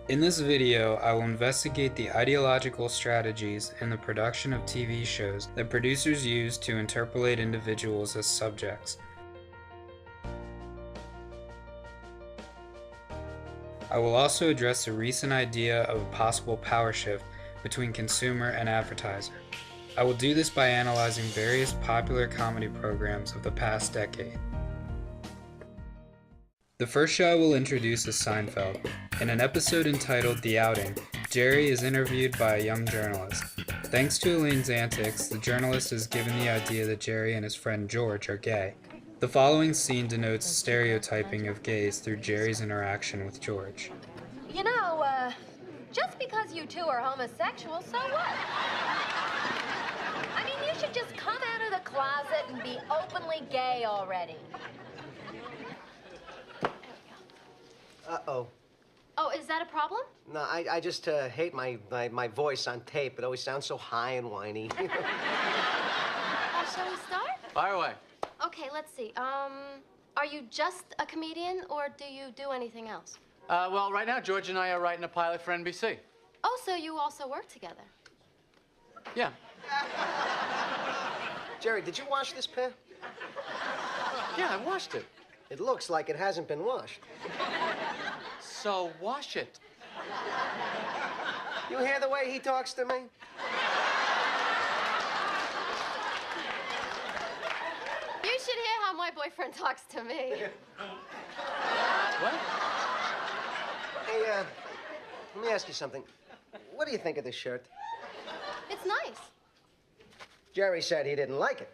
In this video, I will investigate the ideological strategies in the production of TV shows that producers use to interpolate individuals as subjects. I will also address the recent idea of a possible power shift between consumer and advertiser. I will do this by analyzing various popular comedy programs of the past decade. The first show I will introduce is Seinfeld. In an episode entitled The Outing, Jerry is interviewed by a young journalist. Thanks to Elaine's antics, the journalist is given the idea that Jerry and his friend George are gay. The following scene denotes stereotyping of gays through Jerry's interaction with George. You know, just because you two are homosexual, so what? I mean, you should just come out of the closet and be openly gay already. Uh-oh. Oh, is that a problem? No, I just hate my voice on tape. It always sounds so high and whiny. Shall we start? Fire away. Okay, let's see. Are you just a comedian, or do you do anything else? Well, right now, George and I are writing a pilot for NBC. Oh, so you also work together? Yeah. Jerry, did you wash this pen? Yeah, I washed it. It looks like it hasn't been washed. So wash it. You hear the way he talks to me? You should hear how my boyfriend talks to me. What? Hey, let me ask you something. What do you think of this shirt? It's nice. Jerry said he didn't like it.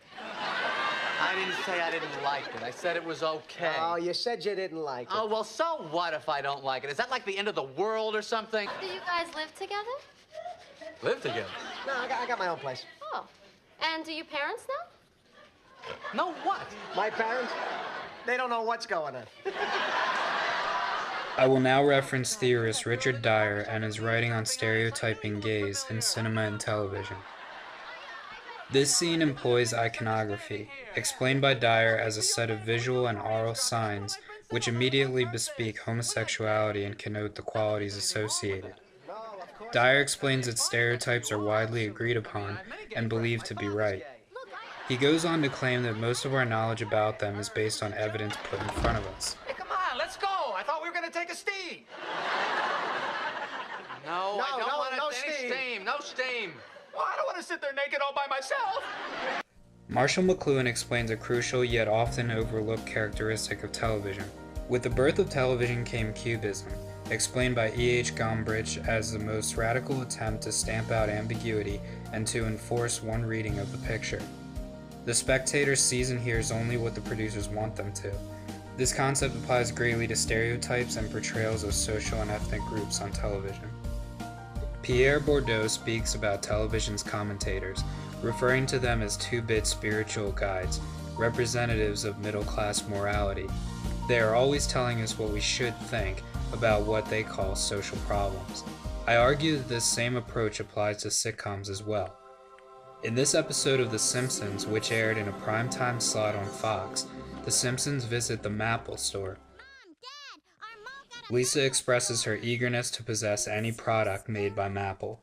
I didn't say I didn't like it. I said it was okay. Oh, you said you didn't like it. Oh, well, so what if I don't like it? Is that like the end of the world or something? Do you guys live together? Live together. No, I got my own place. Oh. And do your parents know? No, what? My parents, they don't know what's going on. I will now reference theorist Richard Dyer and his writing on stereotyping gays in cinema and television. This scene employs iconography, explained by Dyer as a set of visual and oral signs which immediately bespeak homosexuality and connote the qualities associated. Dyer explains that stereotypes are widely agreed upon and believed to be right. He goes on to claim that most of our knowledge about them is based on evidence put in front of us. Hey, come on, let's go. I thought we were going to take a steam. No, I don't want no any steam. steam. No steam. Well, I don't want to sit there naked all by myself. Marshall McLuhan explains a crucial yet often overlooked characteristic of television. With the birth of television came cubism, explained by E.H. Gombrich as the most radical attempt to stamp out ambiguity and to enforce one reading of the picture. The spectator sees and hears only what the producers want them to. This concept applies greatly to stereotypes and portrayals of social and ethnic groups on television. Pierre Bourdieu speaks about television's commentators, referring to them as two-bit spiritual guides, representatives of middle-class morality. They are always telling us what we should think about what they call social problems. I argue that this same approach applies to sitcoms as well. In this episode of The Simpsons, which aired in a primetime slot on Fox, The Simpsons visit the Maple store. Lisa expresses her eagerness to possess any product made by Maple.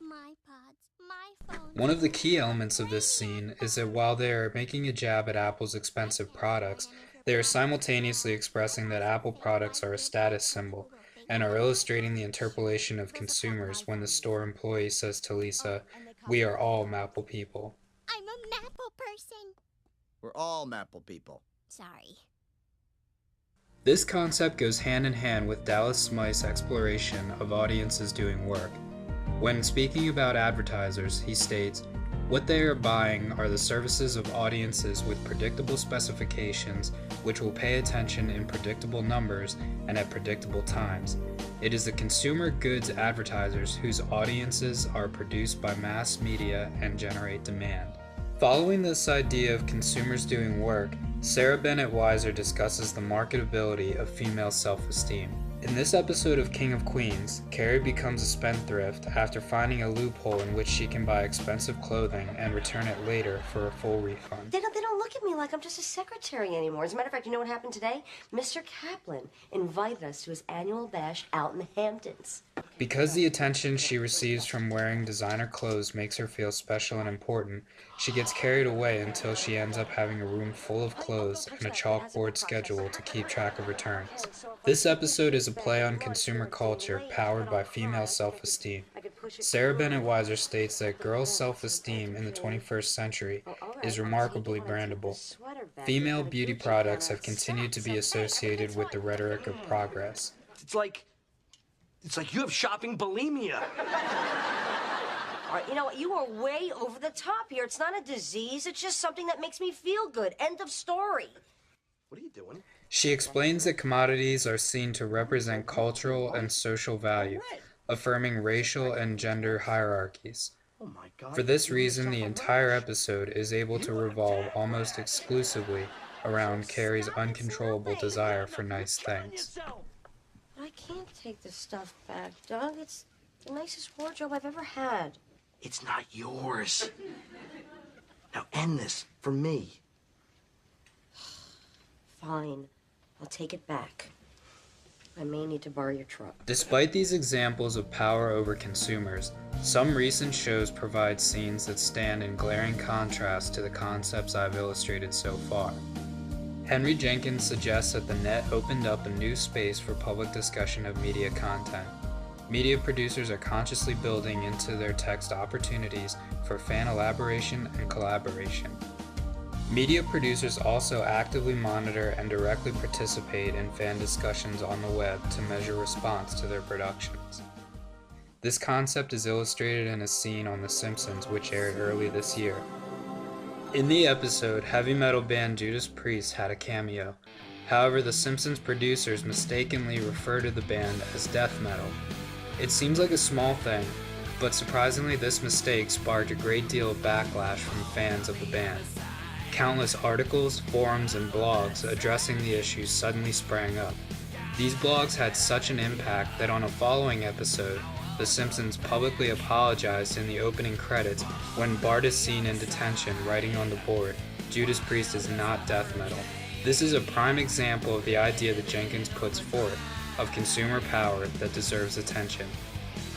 One of the key elements of this scene is that while they are making a jab at Apple's expensive products, they are simultaneously expressing that Apple products are a status symbol, and are illustrating the interpolation of consumers when the store employee says to Lisa, "We are all Maple people." I'm a Maple person. We're all Maple people. Sorry. This concept goes hand in hand with Dallas Smythe's exploration of audiences doing work. When speaking about advertisers, he states, "What they are buying are the services of audiences with predictable specifications which will pay attention in predictable numbers and at predictable times. It is the consumer goods advertisers whose audiences are produced by mass media and generate demand." Following this idea of consumers doing work, Sarah Bennett Weiser discusses the marketability of female self-esteem. In this episode of King of Queens, Carrie becomes a spendthrift after finding a loophole in which she can buy expensive clothing and return it later for a full refund. They don't look at me like I'm just a secretary anymore. As a matter of fact, you know what happened today? Mr. Kaplan invited us to his annual bash out in the Hamptons. Because the attention she receives from wearing designer clothes makes her feel special and important, she gets carried away until she ends up having a room full of clothes and a chalkboard schedule to keep track of returns. This episode is a play on consumer culture powered by female self-esteem. Sarah Bennett Weiser states that girls' self-esteem in the 21st century is remarkably brandable. Female beauty products have continued to be associated with the rhetoric of progress. It's like you have shopping bulimia. All right, you know what? You are way over the top here. It's not a disease. It's just something that makes me feel good. End of story. What are you doing? She explains that commodities are seen to represent cultural and social value, affirming racial and gender hierarchies. Oh my God. For this reason, the entire episode is able to revolve almost exclusively around Carrie's uncontrollable desire for nice things. I can't take this stuff back, Doug. It's the nicest wardrobe I've ever had. It's not yours. Now end this for me. Fine. I'll take it back. I may need to borrow your truck. Despite these examples of power over consumers, some recent shows provide scenes that stand in glaring contrast to the concepts I've illustrated so far. Henry Jenkins suggests that the net opened up a new space for public discussion of media content. Media producers are consciously building into their text opportunities for fan elaboration and collaboration. Media producers also actively monitor and directly participate in fan discussions on the web to measure response to their productions. This concept is illustrated in a scene on The Simpsons which aired early this year. In the episode, heavy metal band Judas Priest had a cameo. However, The Simpsons producers mistakenly refer to the band as death metal. It seems like a small thing, but surprisingly this mistake sparked a great deal of backlash from fans of the band. Countless articles, forums, and blogs addressing the issue suddenly sprang up. These blogs had such an impact that on a following episode, The Simpsons publicly apologized in the opening credits when Bart is seen in detention writing on the board, "Judas Priest is not death metal." This is a prime example of the idea that Jenkins puts forth of consumer power that deserves attention.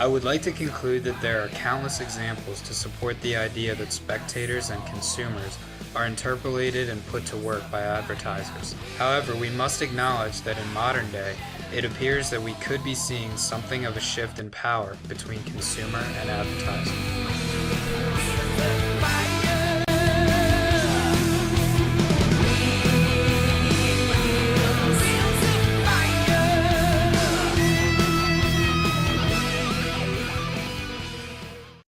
I would like to conclude that there are countless examples to support the idea that spectators and consumers are interpolated and put to work by advertisers. However, we must acknowledge that in modern day, it appears that we could be seeing something of a shift in power between consumer and advertiser.